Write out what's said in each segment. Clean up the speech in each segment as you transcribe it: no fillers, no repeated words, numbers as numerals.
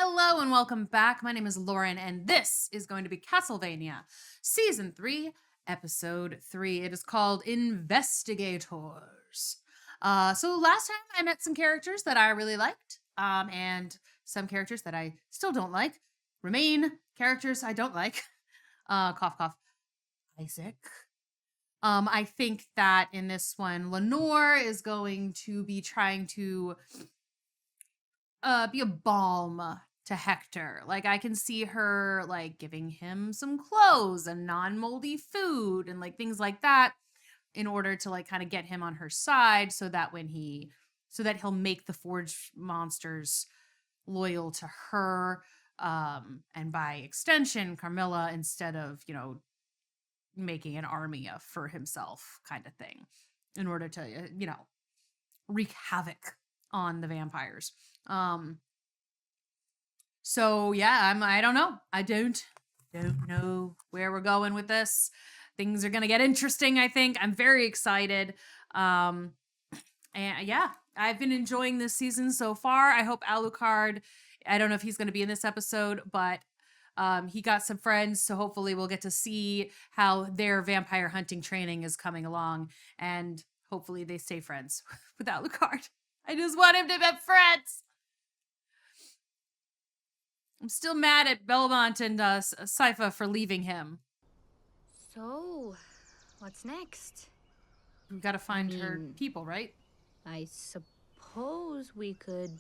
Hello and welcome back. My name is Lauren, and this is going to be Castlevania Season 3, Episode 3. It is called Investigators. So last time I met some characters that I really liked, and some characters that I still don't like. Remain characters I don't like. Cough, cough. Isaac. I think that in this one, Lenore is going to be trying to be a balm to Hector. Like I can see her like giving him some clothes and non-moldy food and like things like that in order to like kind of get him on her side so that he'll make the forged monsters loyal to her, and by extension Carmilla, instead of, making an army for himself kind of thing, in order to wreak havoc on the vampires. So yeah, I don't know. I don't know where we're going with this. Things are gonna get interesting, I think. I'm very excited. And yeah, I've been enjoying this season so far. I hope Alucard, I don't know if he's gonna be in this episode, but he got some friends, so hopefully we'll get to see how their vampire hunting training is coming along, and hopefully they stay friends with Alucard. I just want him to be friends. I'm still mad at Belmont and Sypha for leaving him. So, what's next? We gotta find her people, right? I suppose we could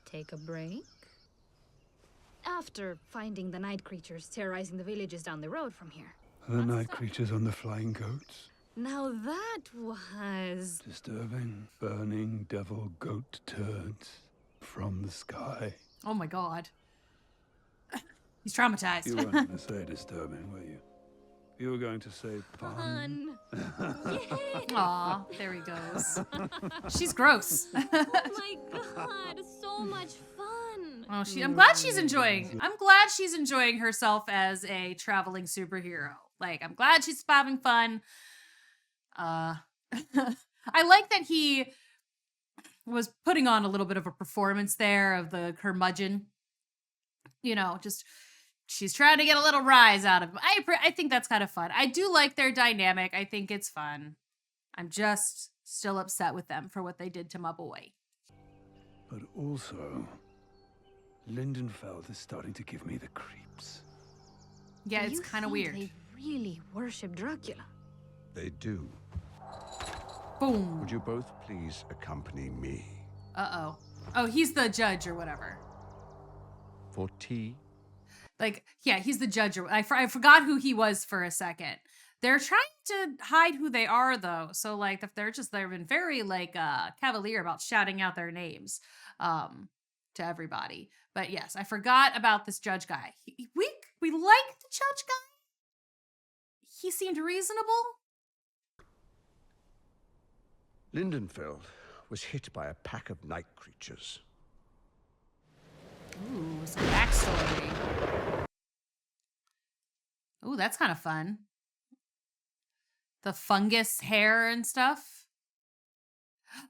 take a break? After finding the night creatures terrorizing the villages down the road from here. The night creatures on the flying goats? Now that was... disturbing. Burning devil goat turds from the sky. Oh my god. He's traumatized. You weren't going to say disturbing, were you? You were going to say fun. Aw, there he goes. She's gross. Oh my god, so much fun. Oh, I'm glad she's enjoying herself as a traveling superhero. Like, I'm glad she's having fun. I like that he was putting on a little bit of a performance there of the curmudgeon. Just she's trying to get a little rise out of him. I think that's kind of fun. I do like their dynamic. I think it's fun. I'm just still upset with them for what they did to my boy. But also, Lindenfeld is starting to give me the creeps. Yeah, it's kind of weird. They really worship Dracula. They do. Boom. Would you both please accompany me? Uh-oh. Oh, he's the judge or whatever. For tea? Like, yeah, he's the judge. I forgot who he was for a second. They're trying to hide who they are, though. So, like, if they've been very, like, cavalier about shouting out their names to everybody. But yes, I forgot about this judge guy. We like the judge guy. He seemed reasonable. Lindenfeld was hit by a pack of night creatures. Ooh, some backstory. Ooh, that's kind of fun. The fungus hair and stuff.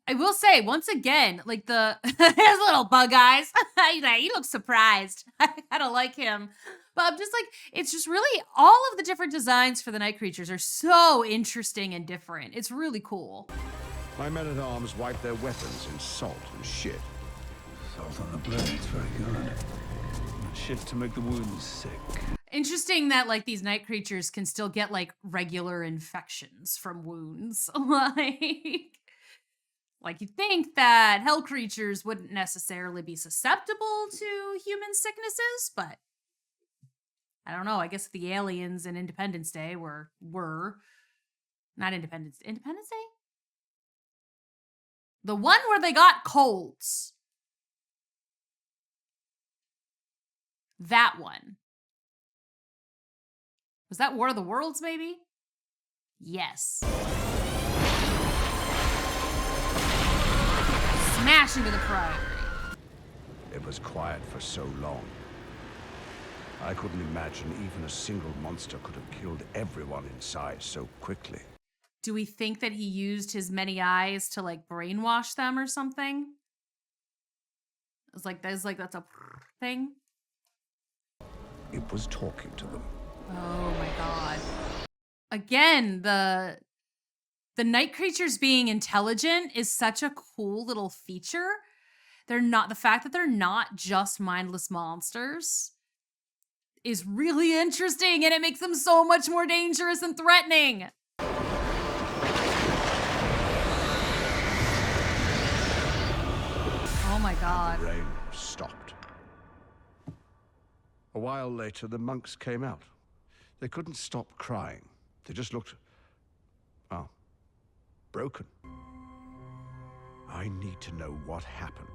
I will say, once again, like his little bug eyes. He looks surprised. I kind of like him. But I'm just like, it's just really, all of the different designs for the night creatures are so interesting and different. It's really cool. My men-at-arms wipe their weapons in salt and shit. Salt on the blades, very good. Shit to make the wounds sick. Interesting that like these night creatures can still get like regular infections from wounds. Like you'd think that hell creatures wouldn't necessarily be susceptible to human sicknesses, but I don't know. I guess the aliens in Independence Day were not Independence Day? The one where they got colds. That one. Was that War of the Worlds, maybe? Yes. Smash into the Priory. It was quiet for so long. I couldn't imagine even a single monster could have killed everyone inside so quickly. Do we think that he used his many eyes to like brainwash them or something? It's like that's a thing. It was talking to them. Oh my god. Again, the night creatures being intelligent is such a cool little feature. They're not, the fact that they're not just mindless monsters is really interesting, and it makes them so much more dangerous and threatening. Oh my god. The rain stopped. A while later, the monks came out. They couldn't stop crying. They just looked, well, broken. I need to know what happened.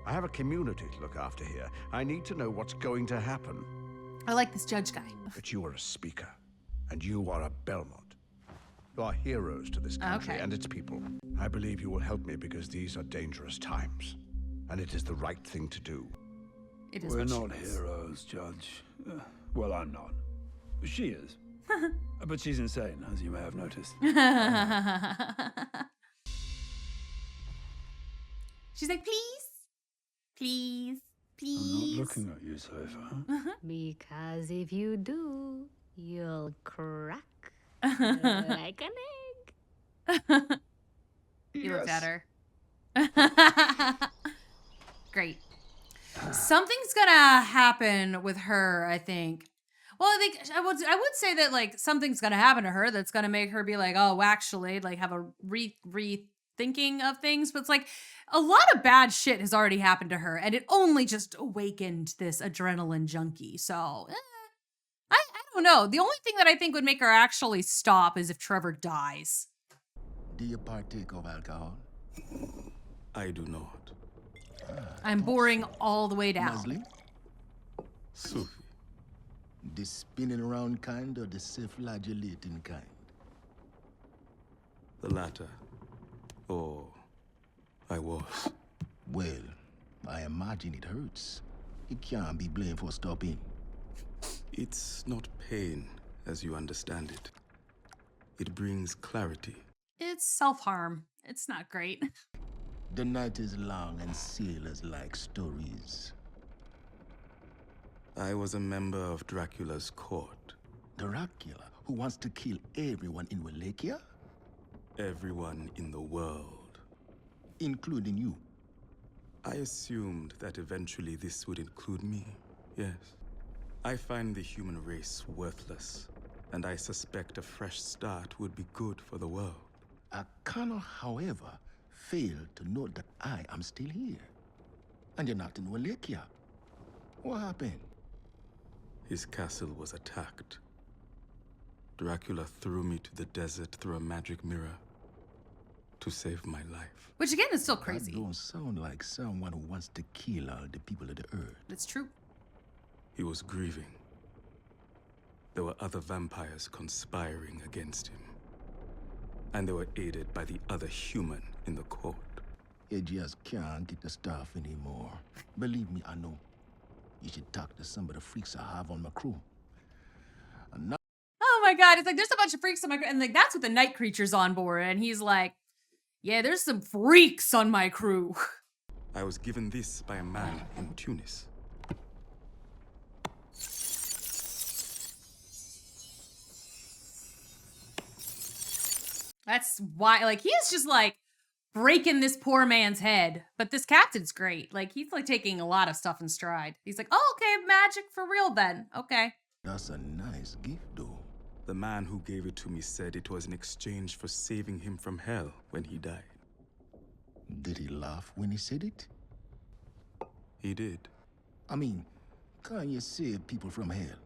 I have a community to look after here. I need to know what's going to happen. I like this judge guy. But you are a speaker, and you are a Belmont. You are heroes to this country Okay. and its people. I believe you will help me because these are dangerous times, and it is the right thing to do. It is We're what she not is. heroes, Judge. Well, I'm not. She is. But she's insane, as you may have noticed. She's like, please, please, I'm please. not looking at you so far. Because if you do, you'll crack like an egg. He looked at her. Great. Something's gonna happen with her, I think. Well, I think I would say that like something's gonna happen to her that's gonna make her be like, oh, actually, like have a rethinking of things. But it's like a lot of bad shit has already happened to her, and it only just awakened this adrenaline junkie. So I don't know. The only thing that I think would make her actually stop is if Trevor dies. Do you partake of alcohol? I do not. I'm boring all the way down. Musley? Sufi. The spinning around kind or the self-flagellating kind? The latter. Or I was. Well, I imagine it hurts. It can't be blamed for stopping. It's not pain as you understand it. It brings clarity. It's self-harm. It's not great. The night is long and sailors like stories. I was a member of Dracula's court. Dracula, who wants to kill everyone in Wallachia? Everyone in the world. Including you. I assumed that eventually this would include me, yes. I find the human race worthless, and I suspect a fresh start would be good for the world. I cannot, however, fail to note that I am still here. And you're not in Wallachia. What happened? His castle was attacked. Dracula threw me to the desert through a magic mirror to save my life. Which again is still That crazy. don't sound like someone who wants to kill all the people of the earth. It's true. He was grieving. There were other vampires conspiring against him. And they were aided by the other human in the court. You just can't get the stuff anymore. Believe me, I know. You should talk to some of the freaks I have on my crew. And now Oh my god, it's like there's a bunch of freaks on my and like that's what the night creature's on board, and he's like, yeah, there's some freaks on my crew. I was given this by a man in Tunis. That's why, like, he's just like breaking this poor man's head. But this captain's great. Like, he's like taking a lot of stuff in stride. He's like, oh, okay, magic for real then. Okay. that's a nice gift, though. The man who gave it to me said it was in exchange for saving him from hell when he died. Did he laugh when he said it? He did. I mean, can't you save people from hell?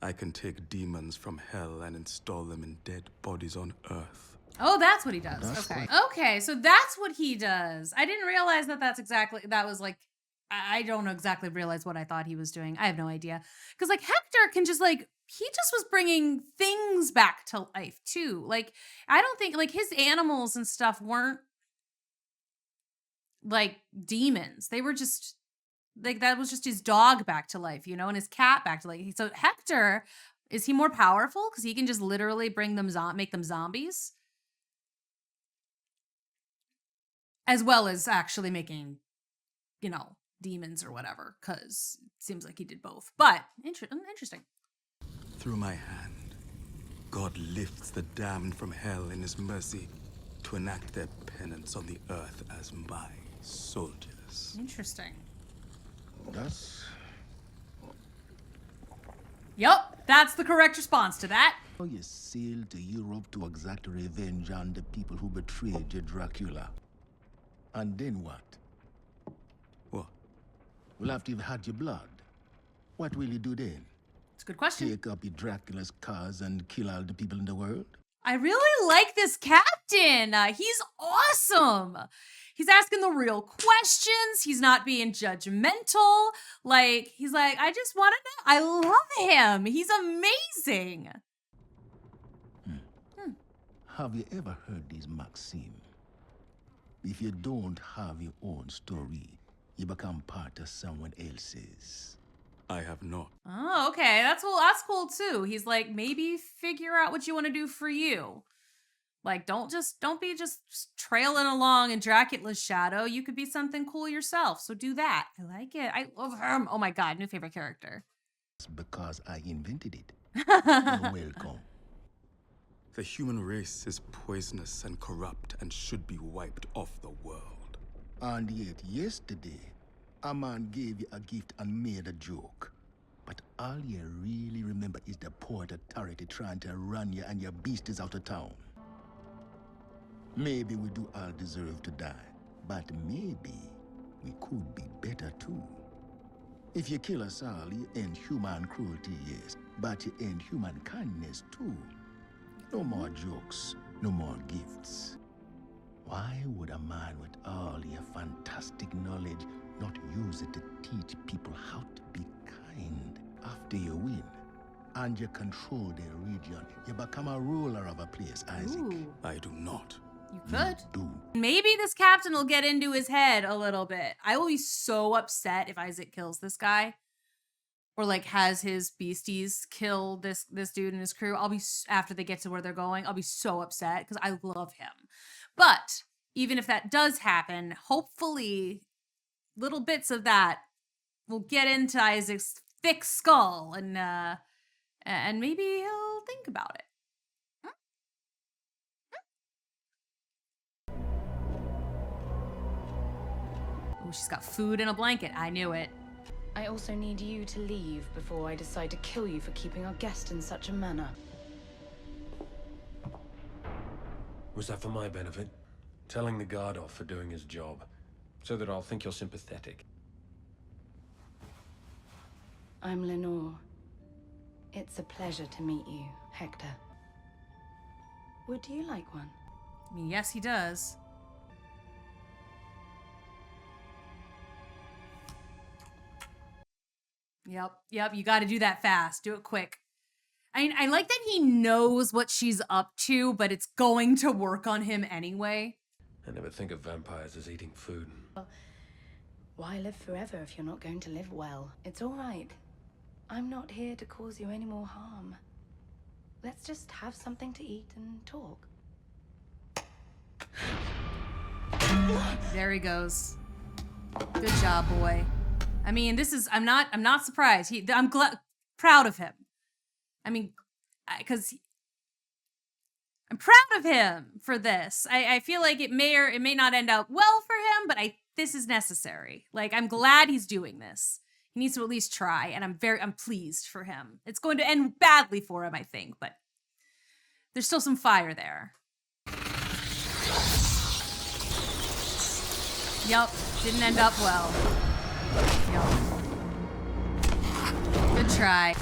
I can take demons from hell and install them in dead bodies on earth. Oh, that's what he does. That's Okay. what- Okay, so that's what he does. I didn't realize that that was like, I don't exactly realize what I thought he was doing. I have no idea. Because like Hector can just like, he just was bringing things back to life too. Like, I don't think like his animals and stuff weren't like demons. They were just like, that was just his dog back to life, you know, and his cat back to life. So Hector, is he more powerful? Because he can just literally bring them, make them zombies? As well as actually making, you know, demons or whatever, because it seems like he did both. But interesting. Through my hand, God lifts the damned from hell in his mercy to enact their penance on the earth as my soldiers. Interesting. That's Yup, that's the correct response to that. how you sailed to Europe to exact revenge on the people who betrayed your Dracula. And then what? What? Well, after you've had your blood, what will you do then? It's a good question. Take up your Dracula's cause and kill all the people in the world? I really like this captain. He's awesome. He's asking the real questions. He's not being judgmental. Like, he's like, I just want to know. I love him. He's amazing. Have you ever heard this maxim? If you don't have your own story, you become part of someone else's. I have not. Oh, okay. That's cool too. He's like, maybe figure out what you want to do for you. Like, don't be just trailing along in Dracula's shadow. You could be something cool yourself. So do that. I like it. I love him. Oh my God, new favorite character. It's because I invented it. You're welcome. The human race is poisonous and corrupt and should be wiped off the world. And yet yesterday, a man gave you a gift and made a joke. But all you really remember is the port authority trying to run you and your beasties out of town. Maybe we do all deserve to die, but maybe we could be better too. If you kill us all, you end human cruelty, yes, but you end human kindness too. No more jokes, no more gifts. Why would a man with all your fantastic knowledge not use it to teach people how to be kind? After you win and you control their region, you become a ruler of a place, Isaac. Ooh, I do not. you could. Do. Maybe this captain will get into his head a little bit. I will be so upset if Isaac kills this guy. Or like has his beasties kill this dude and his crew. I'll be, after they get to where they're going, I'll be so upset because I love him. But even if that does happen, hopefully little bits of that will get into Isaac's thick skull and maybe he'll think about it. Oh, she's got food and a blanket. I knew it. I also need you to leave before I decide to kill you for keeping our guest in such a manner. Was that for my benefit? Telling the guard off for doing his job, so that I'll think you're sympathetic. I'm Lenore. It's a pleasure to meet you, Hector. Would you like one? I mean, yes, he does. Yep, you got to do that fast. Do it quick. I mean, I like that he knows what she's up to, but it's going to work on him anyway. I never think of vampires as eating food. Why live forever if you're not going to live well? It's all right. I'm not here to cause you any more harm. Let's just have something to eat and talk. There he goes. Good job, boy. I mean, I'm not surprised. I'm proud of him. I mean, because I'm proud of him for this. I feel like it may or it may not end out well for him, but this is necessary. Like, I'm glad he's doing this. He needs to at least try, and I'm pleased for him. It's going to end badly for him, I think, but there's still some fire there. Yup, didn't end up well. Yup. Good try.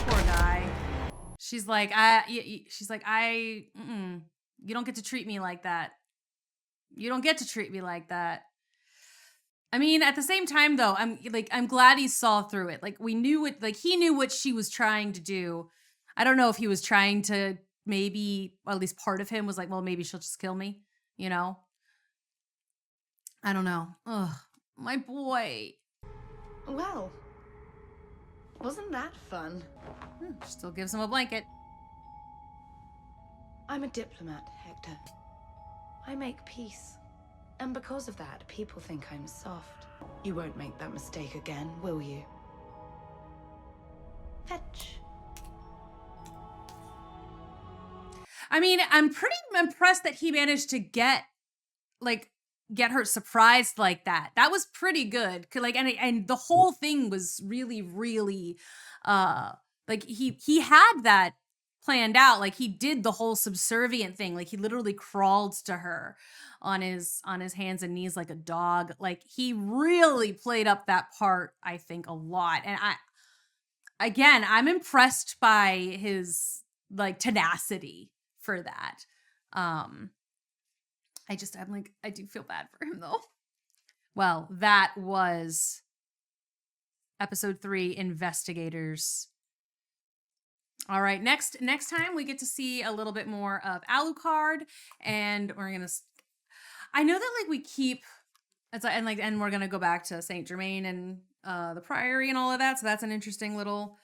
Poor guy. She's like, you don't get to treat me like that. You don't get to treat me like that. I mean, at the same time though, I'm glad he saw through it. Like, we knew it, like he knew what she was trying to do. I don't know if he was trying to maybe, or at least part of him was like, well, maybe she'll just kill me, you know? I don't know. Ugh, my boy. Well, wasn't that fun? Still gives him a blanket. I'm a diplomat, Hector. I make peace. And because of that, people think I'm soft. You won't make that mistake again, will you? Fetch. I mean, I'm pretty impressed that he managed to get her surprised like that. That was pretty good. Like, and the whole thing was really, really, like he had that planned out. Like he did the whole subservient thing. Like he literally crawled to her on his hands and knees like a dog. Like he really played up that part, I think, a lot. And I'm impressed by his like tenacity for that. I do feel bad for him though. Well, that was episode 3, Investigators. All right, next time we get to see a little bit more of Alucard, and we're gonna. I know that like we keep, and we're gonna go back to Saint Germain and the Priory and all of that. So that's an interesting little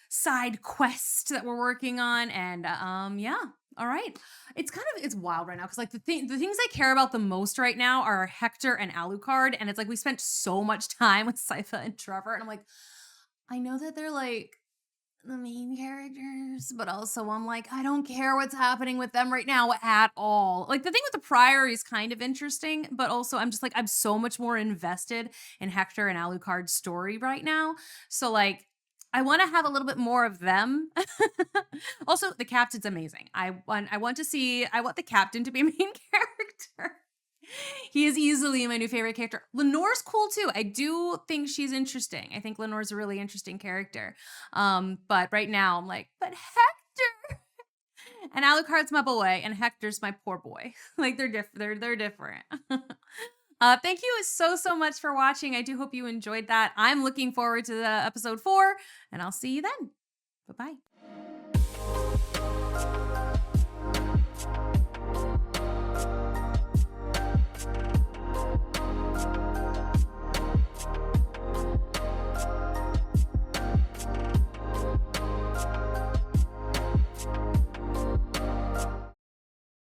side quest that we're working on, and yeah. All right. It's wild right now because like the things I care about the most right now are Hector and Alucard, and it's like we spent so much time with Sypha and Trevor, and I'm like, I know that they're like the main characters, but also I'm like, I don't care what's happening with them right now at all. Like the thing with the Priory is kind of interesting, but also I'm just like, I'm so much more invested in Hector and Alucard's story right now. So like, I want to have a little bit more of them. Also, the captain's amazing. I want the captain to be a main character. He is easily my new favorite character. Lenore's cool too. I do think she's interesting. I think Lenore's a really interesting character. But right now I'm like, but Hector and Alucard's my boy and Hector's my poor boy. Like they're different. They're different. Thank you so much for watching. I do hope you enjoyed that. I'm looking forward to the episode 4, and I'll see you then. Bye-bye.